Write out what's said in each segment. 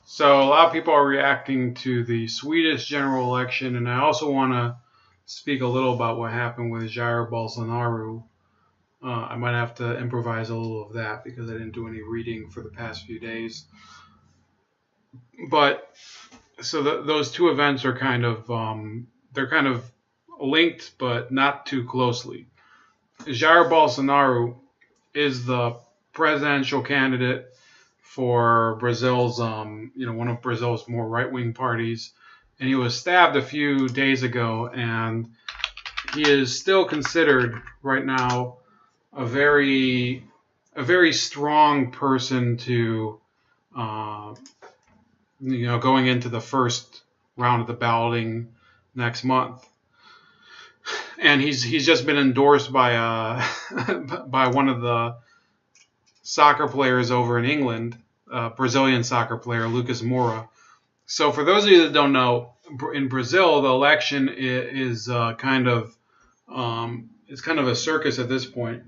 So a lot of people are reacting to the Swedish general election, and I also want to speak a little about what happened with Jair Bolsonaro. I might have to improvise a little of that because I didn't do any reading for the past few days. But so those two events are they're kind of linked, but not too closely. Jair Bolsonaro is the presidential candidate for Brazil's, one of Brazil's more right-wing parties, and he was stabbed a few days ago, and he is still considered right now a very, a very strong person to, uh, going into the first round of the balloting next month. And he's just been endorsed by by one of the soccer players over in England, Brazilian soccer player Lucas Moura. So for those of you that don't know, in Brazil the election is it's kind of a circus at this point.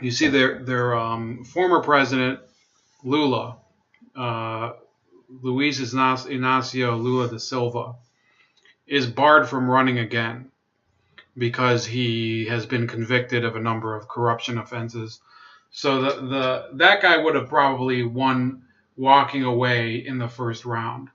You see their former president Lula, uh, Luiz Inácio Lula da Silva, is barred from running again because he has been convicted of a number of corruption offenses. So that guy would have probably won walking away in the first round,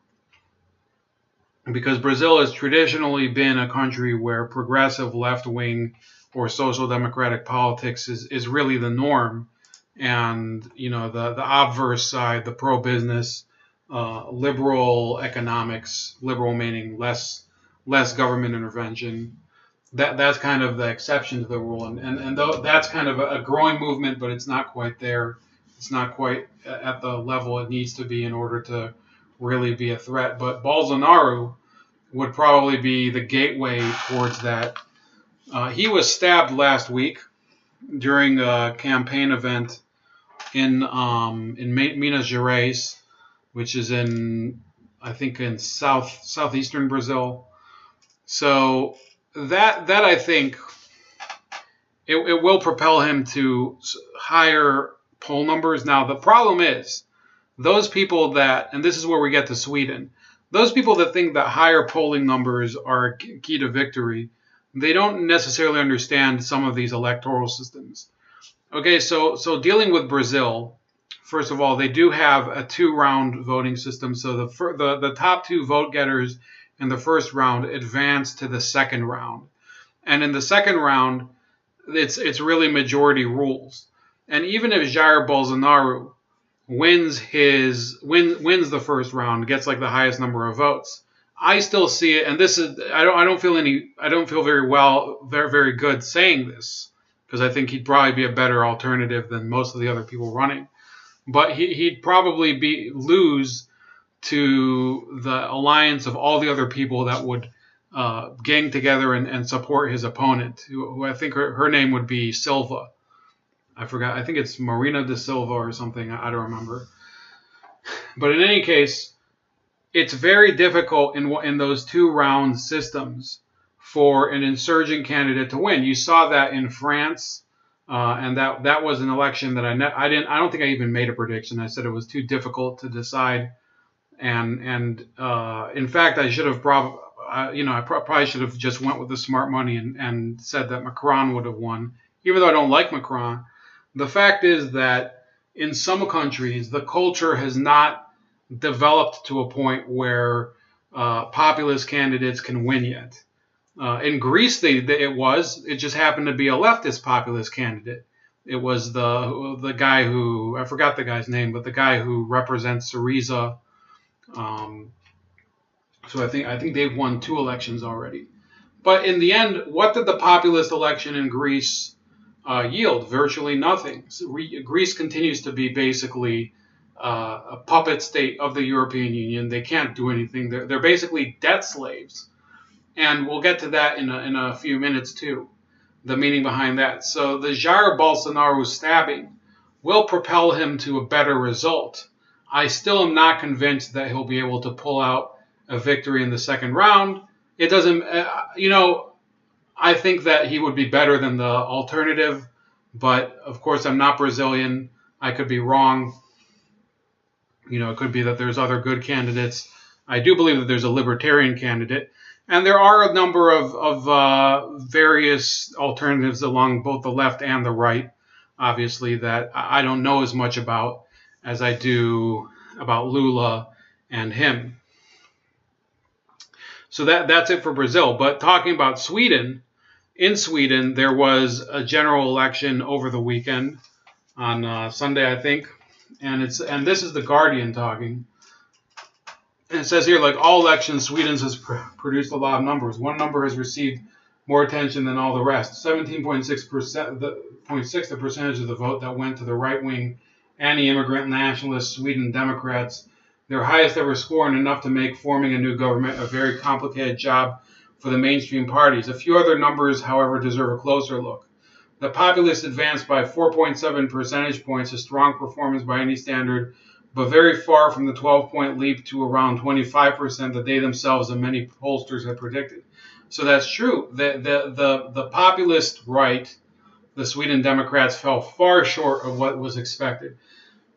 because Brazil has traditionally been a country where progressive left wing or social democratic politics is really the norm, and the obverse side, the pro business, liberal economics, liberal meaning less government intervention, that's kind of the exception to the rule, and though that's kind of a growing movement, but it's not quite there. It's not quite at the level it needs to be in order to really be a threat. But Bolsonaro would probably be the gateway towards that. He was stabbed last week during a campaign event in Minas Gerais, which is I think in southeastern Brazil. So that I think it will propel him to higher poll numbers. Now the problem is those people that, and this is where we get to Sweden, those people that think that higher polling numbers are key to victory, they don't necessarily understand some of these electoral systems. Okay, so dealing with Brazil, first of all, they do have a 2-round voting system. So the top 2 vote getters in the first round advance to the second round, and in the second round, it's really majority rules. And even if Jair Bolsonaro wins the first round, gets like the highest number of votes, I still see it, and this is I don't feel very good saying this, because I think he'd probably be a better alternative than most of the other people running. But he'd probably lose to the alliance of all the other people that would gang together and support his opponent, who I think her name would be Silva. I forgot. I think it's Marina de Silva or something. I don't remember. But in any case, it's very difficult in those 2-round systems for an insurgent candidate to win. You saw that in France, and that was an election that I don't think I even made a prediction. I said it was too difficult to decide, and in fact I should have probably should have just went with the smart money and said that Macron would have won, even though I don't like Macron. The fact is that in some countries, the culture has not developed to a point where populist candidates can win yet. In Greece, it just happened to be a leftist populist candidate. It was the guy who, I forgot the guy's name, but the guy who represents Syriza. So I think they've won 2 elections already. But in the end, what did the populist election in Greece yield? Virtually nothing. So Greece continues to be basically a puppet state of the European Union. They can't do anything. They're basically debt slaves. And we'll get to that in a few minutes too, the meaning behind that. So the Jair Bolsonaro stabbing will propel him to a better result. I still am not convinced that he'll be able to pull out a victory in the second round. It doesn't, I think that he would be better than the alternative, but of course I'm not Brazilian. I could be wrong. It could be that there's other good candidates. I do believe that there's a libertarian candidate. And there are a number of various alternatives along both the left and the right, obviously, that I don't know as much about as I do about Lula and him. So that's it for Brazil. But talking about Sweden, in Sweden, there was a general election over the weekend on Sunday, I think. And this is the Guardian talking. And it says here, like all elections, Sweden has produced a lot of numbers. One number has received more attention than all the rest. 17.6%, the percentage of the vote that went to the right-wing anti-immigrant nationalist Sweden Democrats, their highest ever score, and enough to make forming a new government a very complicated job for the mainstream parties. A few other numbers, however, deserve a closer look. The populists advanced by 4.7 percentage points, a strong performance by any standard, but very far from the 12-point leap to around 25% that they themselves and many pollsters had predicted. So that's true. The populist right, the Sweden Democrats, fell far short of what was expected.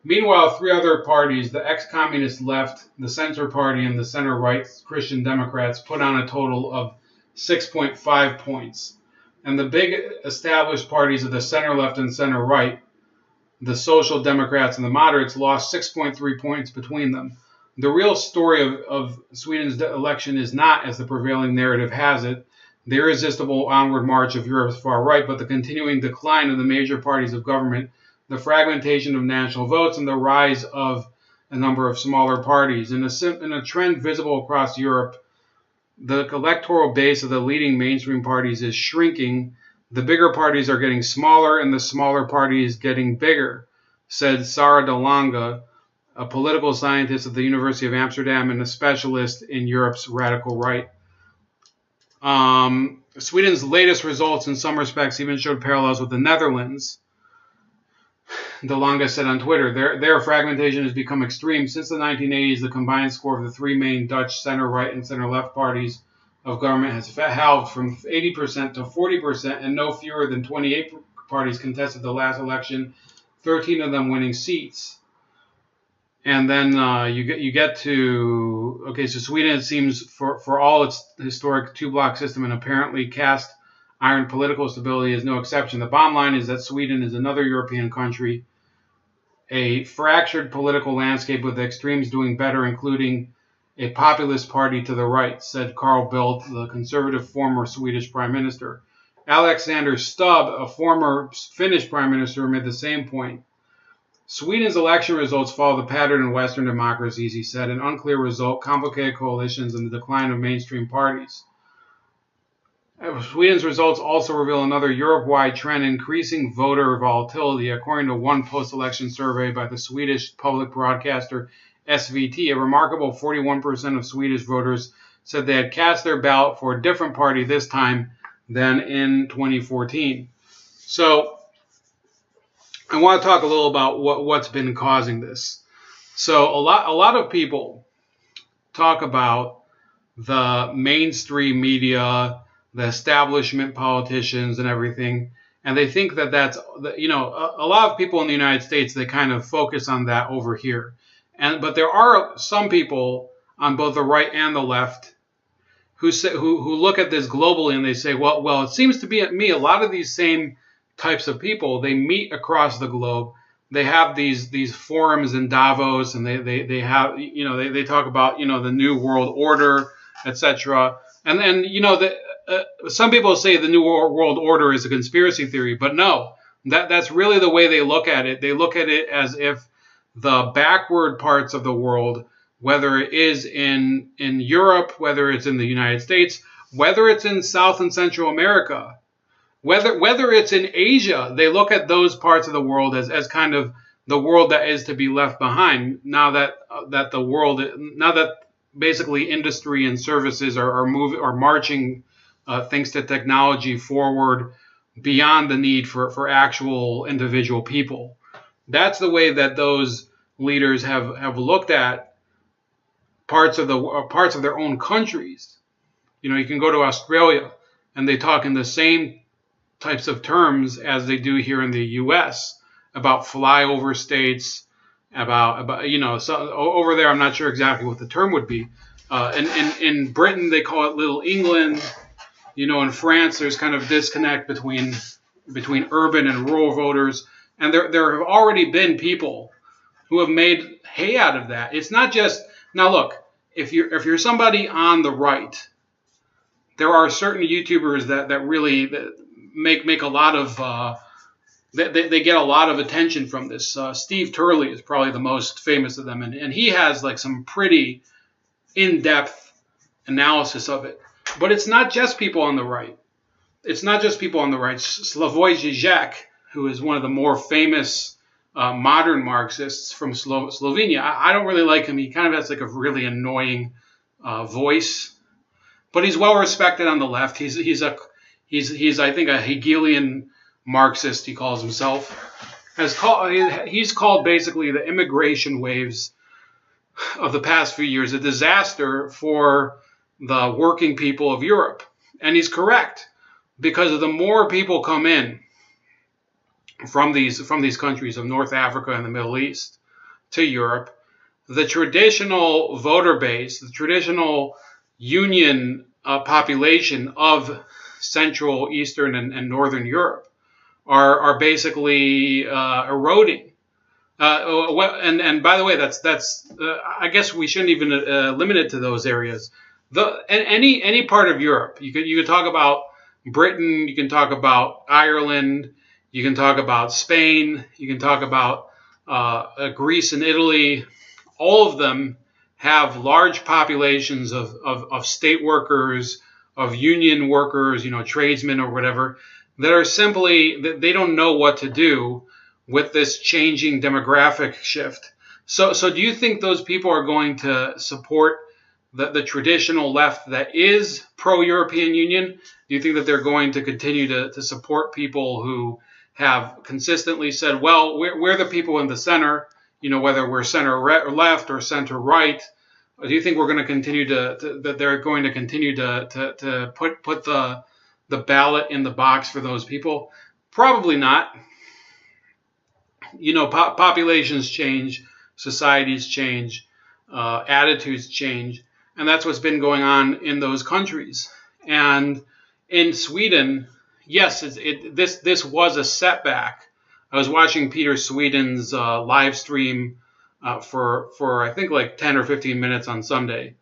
Meanwhile, three other parties, the ex-communist left, the Center Party, and the center-right Christian Democrats, put on a total of 6.5 points. And the big established parties of the center-left and center-right, the Social Democrats and the moderates, lost 6.3 points between them. The real story of Sweden's election is not, as the prevailing narrative has it, the irresistible onward march of Europe's far right, but the continuing decline of the major parties of government, the fragmentation of national votes, and the rise of a number of smaller parties. In a trend visible across Europe, the electoral base of the leading mainstream parties is shrinking. The bigger parties are getting smaller, and the smaller parties getting bigger, said Sara de Lange, a political scientist at the University of Amsterdam and a specialist in Europe's radical right. Sweden's latest results in some respects even showed parallels with the Netherlands. De Lange said on Twitter, their fragmentation has become extreme. Since the 1980s, the combined score of the three main Dutch center-right and center-left parties of government has halved from 80% to 40%, and no fewer than 28 parties contested the last election, 13 of them winning seats. And then you get to, okay, so Sweden, it seems, for all its historic two-block system and apparently cast iron political stability, is no exception. The bottom line is that Sweden is another European country, a fractured political landscape with extremes doing better, including a populist party to the right, said Carl Bildt, the conservative former Swedish prime minister. Alexander Stubb, a former Finnish prime minister, made the same point. Sweden's election results follow the pattern in Western democracies, he said, an unclear result, complicated coalitions, and the decline of mainstream parties. Sweden's results also reveal another Europe-wide trend, increasing voter volatility, according to one post-election survey by the Swedish public broadcaster SVT. A remarkable 41% of Swedish voters said they had cast their ballot for a different party this time than in 2014. So I want to talk a little about what's been causing this. So a lot of people talk about the mainstream media, the establishment politicians and everything, and they think that that's, a lot of people in the United States, they kind of focus on that over here. But there are some people on both the right and the left who look at this globally and they say, well, it seems to be me, a lot of these same types of people, they meet across the globe. They have these forums in Davos, and they have, they talk about, the new world order, etc. And then, some people say the new world order is a conspiracy theory, but no, that's really the way they look at it. They look at it as if the backward parts of the world, whether it is in Europe, whether it's in the United States, whether it's in South and Central America, whether it's in Asia, they look at those parts of the world as kind of the world that is to be left behind. Now that basically industry and services are marching thanks to technology forward beyond the need for actual individual people. That's the way that those leaders have looked at parts of their own countries. You can go to Australia and they talk in the same types of terms as they do here in the U.S. about flyover states about so over there I'm not sure exactly what the term would be. In Britain they call it Little England. In France there's kind of a disconnect between urban and rural voters, and there have already been people who have made hay out of that. It's not just now. Look, if you're somebody on the right, there are certain YouTubers that really make a lot of they get a lot of attention from this. Steve Turley is probably the most famous of them, and he has like some pretty in-depth analysis of it. But it's not just people on the right. It's not just people on the right. Slavoj Žižek, who is one of the more famous modern Marxists from Slovenia, I don't really like him. He kind of has like a really annoying voice, but he's well respected on the left. He's I think a Hegelian Marxist. He calls himself. He's called basically the immigration waves of the past few years a disaster for the working people of Europe, and he's correct, because the more people come in from these countries of North Africa and the Middle East to Europe, the traditional voter base, the traditional union population of Central, Eastern, and Northern Europe are basically eroding. And by the way, that's I guess we shouldn't even limit it to those areas. Any part of Europe, you could talk about Britain, you can talk about Ireland, you can talk about Spain, you can talk about Greece and Italy. All of them have large populations of state workers, of union workers, tradesmen or whatever, that are simply, they don't know what to do with this changing demographic shift. So do you think those people are going to support the traditional left that is pro-European Union? Do you think that they're going to continue to support people who have consistently said, well, we're the people in the center, whether we're center left or center right? Or do you think we're going to continue that they're going to continue to put the ballot in the box for those people? Probably not. Populations change, societies change, attitudes change, and that's what's been going on in those countries. And in Sweden, yes, this was a setback. I was watching Peter Sweden's live stream for I think like 10 or 15 minutes on Sunday,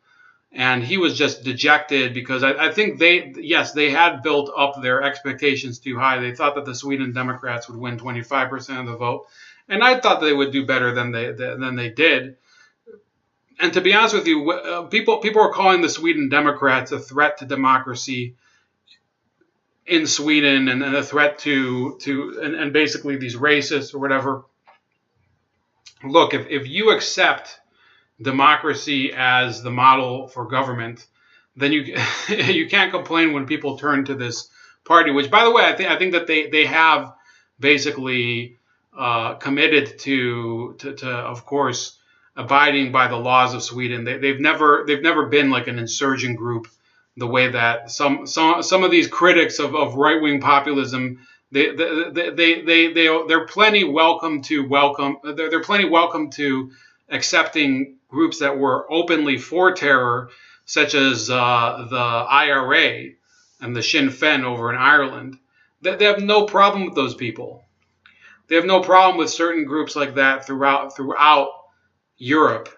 and he was just dejected because I think they had built up their expectations too high. They thought that the Sweden Democrats would win 25% of the vote, and I thought they would do better than they did. And to be honest with you, people are calling the Sweden Democrats a threat to democracy in Sweden, and a threat to and basically these racists or whatever. Look, if you accept democracy as the model for government, then you can't complain when people turn to this party. Which, by the way, I think that they have basically committed to of course abiding by the laws of Sweden. They've never been like an insurgent group the way that some of these critics of right-wing populism, they're plenty welcome to accepting groups that were openly for terror, such as the IRA and the Sinn Féin over in Ireland. They have no problem with those people. They have no problem with certain groups like that throughout Europe,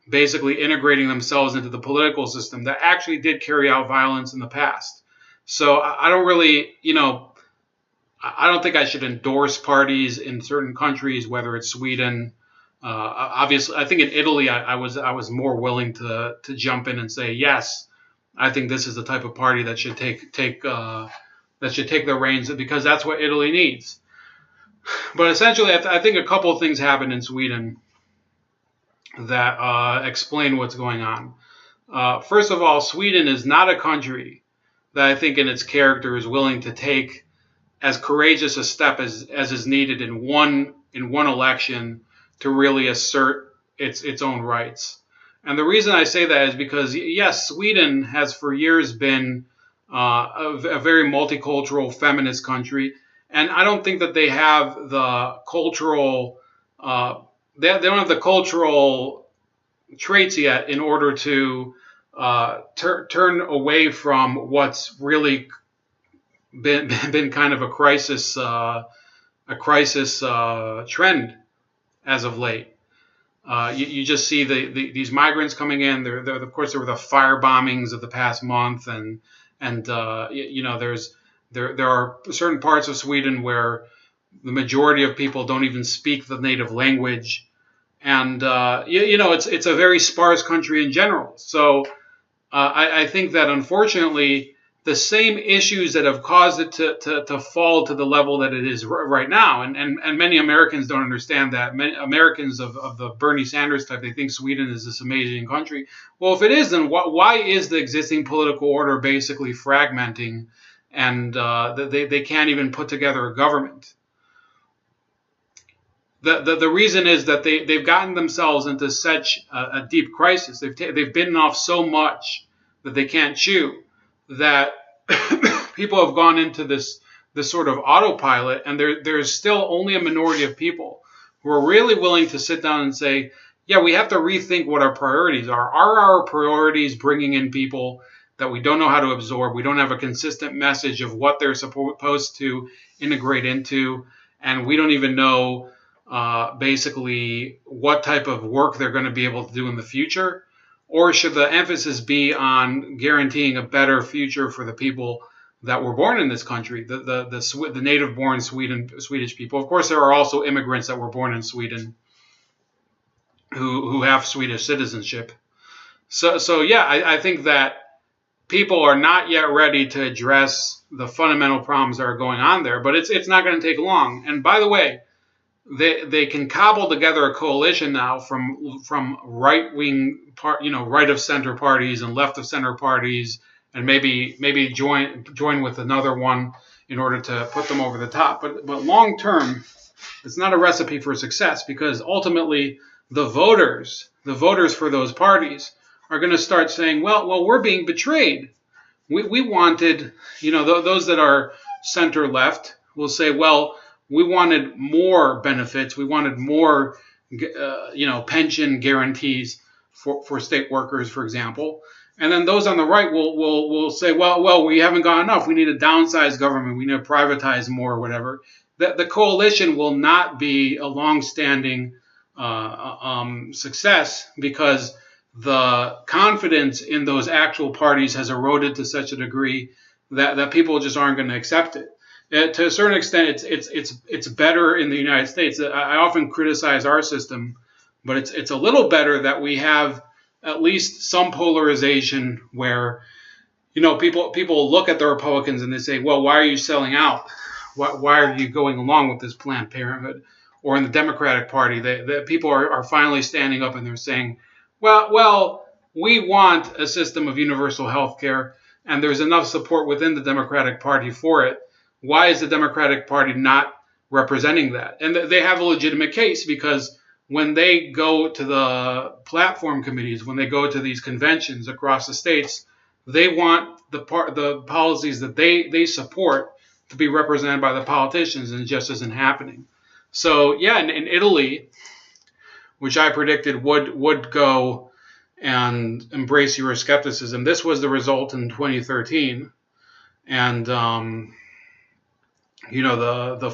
basically integrating themselves into the political system that actually did carry out violence in the past. So I don't really, I don't think I should endorse parties in certain countries, whether it's Sweden. Obviously, I think in Italy, I was more willing to jump in and say, yes, I think this is the type of party that should take the reins, because that's what Italy needs. But essentially, I think a couple of things happened in Sweden that explain what's going on. First of all, Sweden is not a country that I think in its character is willing to take as courageous a step as is needed in one election to really assert its own rights. And the reason I say that is because, yes, Sweden has for years been a very multicultural feminist country, and I don't think that they have the cultural they don't have the cultural traits yet in order to turn away from what's really been kind of a crisis trend as of late. You just see these migrants coming in. Of course, there were the fire bombings of the past month, and there are certain parts of Sweden where the majority of people don't even speak the native language, and it's a very sparse country in general. So I think that unfortunately the same issues that have caused it to fall to the level that it is right now, and many Americans don't understand that. Many Americans of the Bernie Sanders type, they think Sweden is this amazing country. Well, if it is, then why is the existing political order basically fragmenting, and they can't even put together a government? The reason is that they've gotten themselves into such a deep crisis. They've bitten off so much that they can't chew, that people have gone into this sort of autopilot, and there's still only a minority of people who are really willing to sit down and say, yeah, we have to rethink what our priorities are. Are our priorities bringing in people that we don't know how to absorb? We don't have a consistent message of what they're supposed to integrate into, and we don't even know basically what type of work they're going to be able to do in the future? Or should the emphasis be on guaranteeing a better future for the people that were born in this country, the native-born Swedish people? Of course, there are also immigrants that were born in Sweden who have Swedish citizenship. So yeah, I think that people are not yet ready to address the fundamental problems that are going on there, but it's not going to take long. And by the way, they can cobble together a coalition now from right-wing right of center parties and left of center parties, and maybe join with another one in order to put them over the top. But long term, it's not a recipe for success, because ultimately the voters for those parties are going to start saying, well, we're being betrayed. We wanted, those that are center left will say, well, we wanted more benefits. We wanted more, pension guarantees for state workers, for example. And then those on the right will say, well, we haven't got enough. We need to downsize government. We need to privatize more, or whatever. The coalition will not be a long-standing success, because the confidence in those actual parties has eroded to such a degree that people just aren't going to accept it. To a certain extent, it's better in the United States. I often criticize our system, but it's a little better that we have at least some polarization where, people look at the Republicans and they say, well, why are you selling out? Why are you going along with this Planned Parenthood? Or in the Democratic Party, the people are finally standing up and they're saying, well, we want a system of universal health care, and there's enough support within the Democratic Party for it. Why is the Democratic Party not representing that? And they have a legitimate case, because when they go to the platform committees, when they go to these conventions across the states, they want the policies that they support to be represented by the politicians, and it just isn't happening. So yeah, in Italy, which I predicted would go and embrace Euroscepticism, this was the result in 2013, and the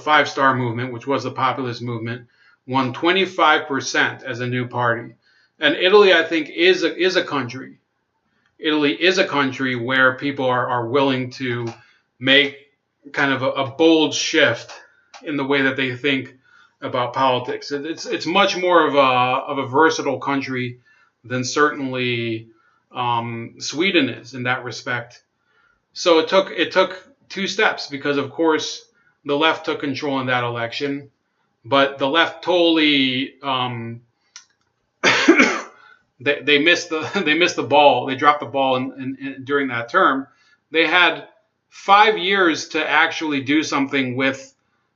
Five Star Movement, which was the populist movement, won 25% as a new party. And Italy, I think, is a country. Italy is a country where people are willing to make kind of a bold shift in the way that they think about politics. It's much more of a versatile country than certainly Sweden is in that respect. So it took two steps, because of course the left took control in that election, but the left totally they missed the ball. They dropped the ball during that term. They had 5 years to actually do something with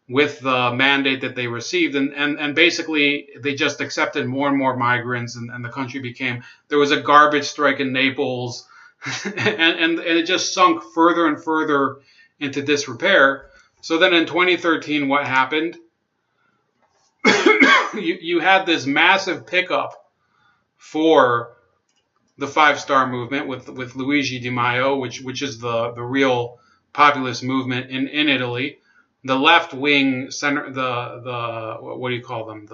the mandate that they received, and basically they just accepted more and more migrants, and the country there was a garbage strike in Naples, and it just sunk further and further into disrepair. So then in 2013, what happened? you had this massive pickup for the Five-Star Movement with Luigi Di Maio, which is the real populist movement in Italy. The left wing center, the what do you call them?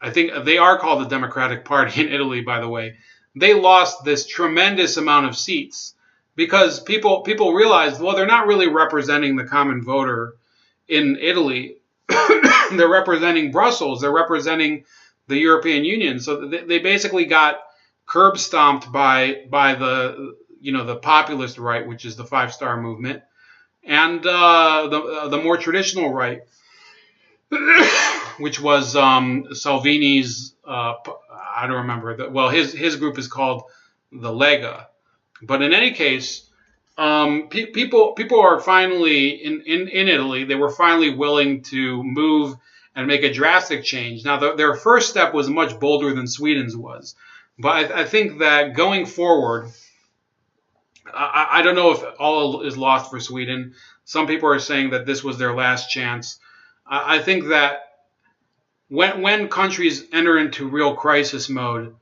I think they are called the Democratic Party in Italy, by the way. They lost this tremendous amount of seats because people realized, well, they're not really representing the common voter in Italy. They're representing Brussels. They're representing the European Union. So they basically got curb stomped by the populist right, which is the Five-Star Movement, and the more traditional right, which was Salvini's. I don't remember. Well, his group is called the Lega. But in any case, people are finally in Italy. They were finally willing to move and make a drastic change. Now, their first step was much bolder than Sweden's was. But I think that going forward, I don't know if all is lost for Sweden. Some people are saying that this was their last chance. I think that when countries enter into real crisis mode,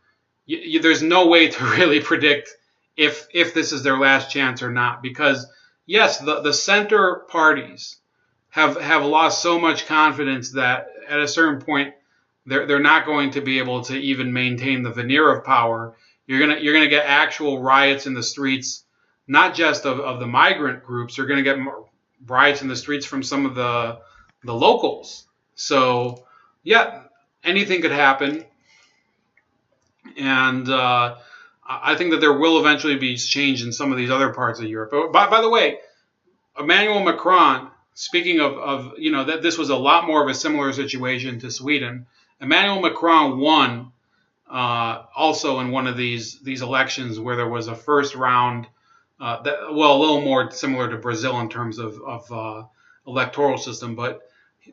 there's no way to really predict if this is their last chance or not. Because, yes, the center parties have lost so much confidence that at a certain point they're not going to be able to even maintain the veneer of power. You're gonna get actual riots in the streets, not just of the migrant groups. You're gonna get riots in the streets from some of the locals. So yeah, anything could happen, and I think that there will eventually be change in some of these other parts of Europe. But by the way, Emmanuel Macron, speaking of that this was a lot more of a similar situation to Sweden. Emmanuel Macron won also in one of these elections where there was a first round, a little more similar to Brazil in terms of electoral system, but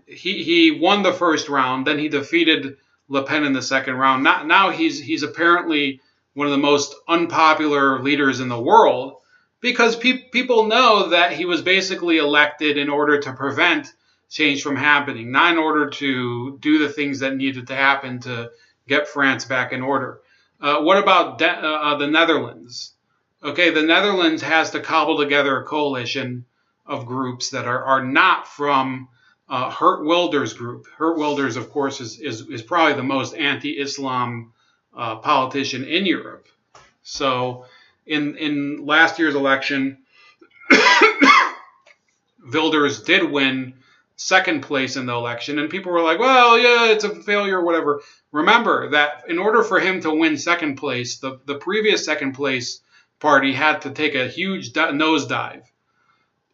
he won the first round. Then he defeated Le Pen in the second round. Now he's apparently one of the most unpopular leaders in the world because people know that he was basically elected in order to prevent change from happening, not in order to do the things that needed to happen to get France back in order. What about the Netherlands? Okay, the Netherlands has to cobble together a coalition of groups that are not from Geert Wilders' group. Geert Wilders, of course, is probably the most anti-Islam politician in Europe. So in last year's election, Wilders did win second place in the election, and people were like, well, yeah, it's a failure or whatever. Remember that in order for him to win second place, the previous second place party had to take a huge nosedive.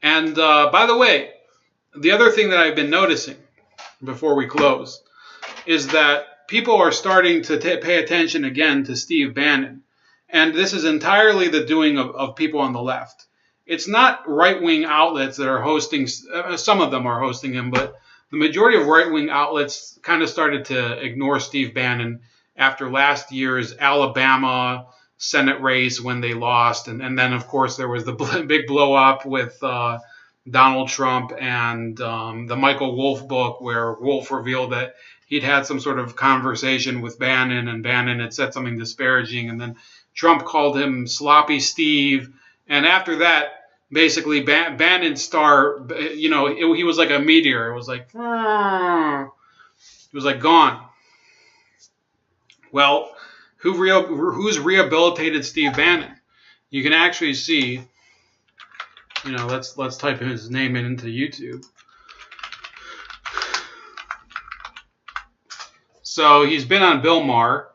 And by the way, the other thing that I've been noticing before we close is that people are starting to pay attention again to Steve Bannon. And this is entirely the doing of people on the left. It's not right-wing outlets that are hosting, some of them are hosting him, but the majority of right-wing outlets kind of started to ignore Steve Bannon after last year's Alabama Senate race when they lost. And then, of course, there was the big blow-up with Donald Trump and the Michael Wolff book, where Wolff revealed that he'd had some sort of conversation with Bannon, and Bannon had said something disparaging, and then Trump called him Sloppy Steve. And after that, basically, Bannon's star, he was like a meteor. It was like gone. Well, who's rehabilitated Steve Bannon? You can actually see, let's type his name into YouTube. So he's been on Bill Maher.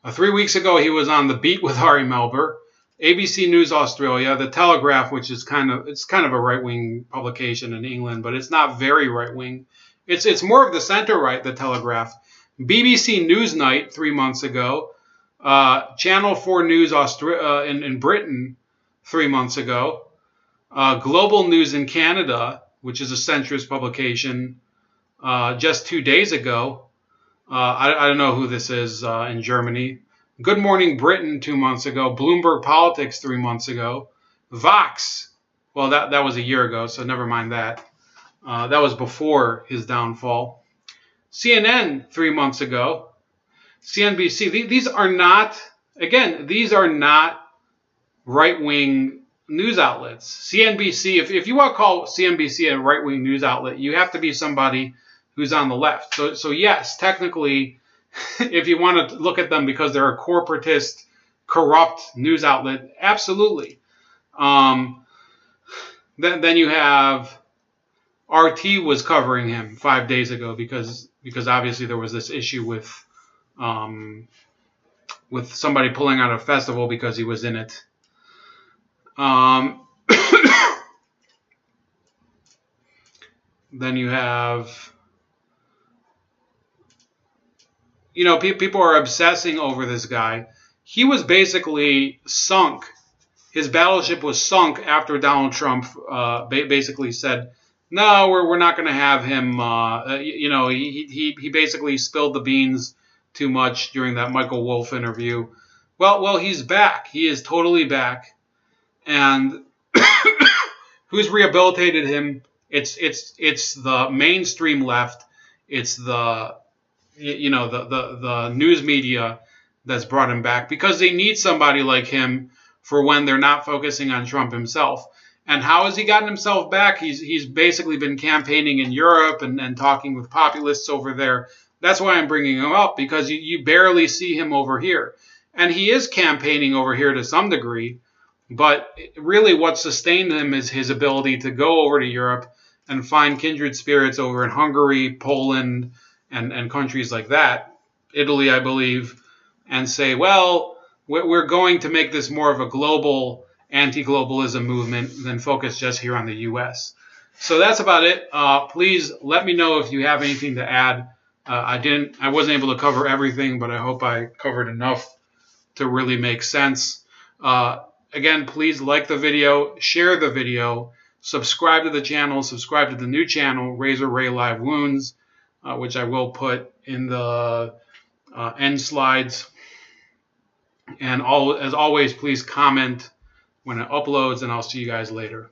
3 weeks ago, he was on The Beat with Ari Melber. ABC News Australia, The Telegraph, which is kind of a right-wing publication in England, but it's not very right-wing. It's more of the center-right, The Telegraph. BBC Newsnight 3 months ago. Channel 4 News in Britain 3 months ago. Global News in Canada, which is a centrist publication, just 2 days ago. I don't know who this is in Germany. Good Morning Britain 2 months ago. Bloomberg Politics 3 months ago. Vox, well, that was a year ago, so never mind that. That was before his downfall. CNN 3 months ago, CNBC. These are not, again, these are not right-wing news outlets. CNBC, if you want to call CNBC a right-wing news outlet, you have to be somebody who's on the left. So yes, technically, if you want to look at them because they're a corporatist, corrupt news outlet, absolutely. Then you have RT was covering him 5 days ago because obviously there was this issue with somebody pulling out a festival because he was in it. Then you have, people are obsessing over this guy. He was basically sunk. His battleship was sunk after Donald Trump basically said, no, we're not going to have him. He basically spilled the beans too much during that Michael Wolff interview. Well, he's back. He is totally back. And who's rehabilitated him? It's the mainstream left. It's the news media that's brought him back because they need somebody like him for when they're not focusing on Trump himself. And how has he gotten himself back? He's basically been campaigning in Europe and talking with populists over there. That's why I'm bringing him up, because you barely see him over here. And he is campaigning over here to some degree, but really what sustained him is his ability to go over to Europe and find kindred spirits over in Hungary, Poland, and countries like that, Italy, I believe, and say, well, we're going to make this more of a global anti-globalism movement than focus just here on the U.S. So that's about it. Please let me know if you have anything to add. I wasn't able to cover everything, but I hope I covered enough to really make sense. Again, please like the video, share the video, subscribe to the channel, subscribe to the new channel, Razor Ray Live Wounds, which I will put in the end slides. And as always, please comment when it uploads, and I'll see you guys later.